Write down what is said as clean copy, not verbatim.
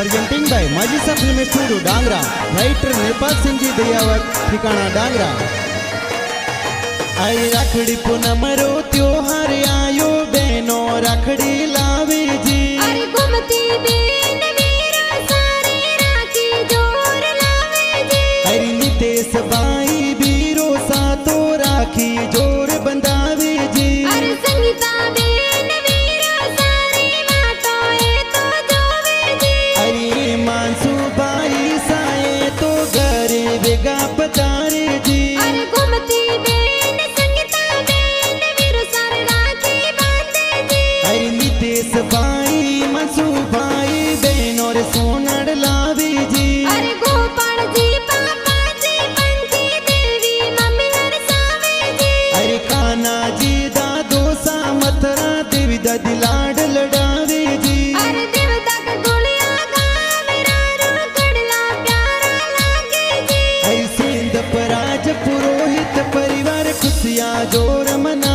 Presenting by Majisa film studio Dangra, writer Nepal Singh ji Dayawat, ठिकाना डांगरा। आई राखड़ी पूनम रो त्योहार आयो, बहनो राखड़ी लावे जी। अरे घूमती बेन वीरा सारे राखी जोर लावे जी। अरे नितेश बाई बीरो सा तो राखी जोर बंधावे जी। अरे संगीता बेन वीरा सारी वाटोए तो जोवे जी। अरे मानसू बाई साए तो घरे बेगा पधारे जी। अरे घूमती बेन संगीता बेन वीरो सारे राखी बांधे जी। अरे नितेश बाई मानसू बाई बहन और सोनड़ लावे जी। अरे गोपाल जी पापा जी पंखी देवी मम्मी हर सावे जी। अरे काना जी दादो सा मथरा देवी दादी लाड लड़ावे जी। अरे देवता का गोलिया गावे रारो कड़ला प्यारा लागे जी। अरे सिंध पराज पुरोहित परिवार खुशियां जोर मना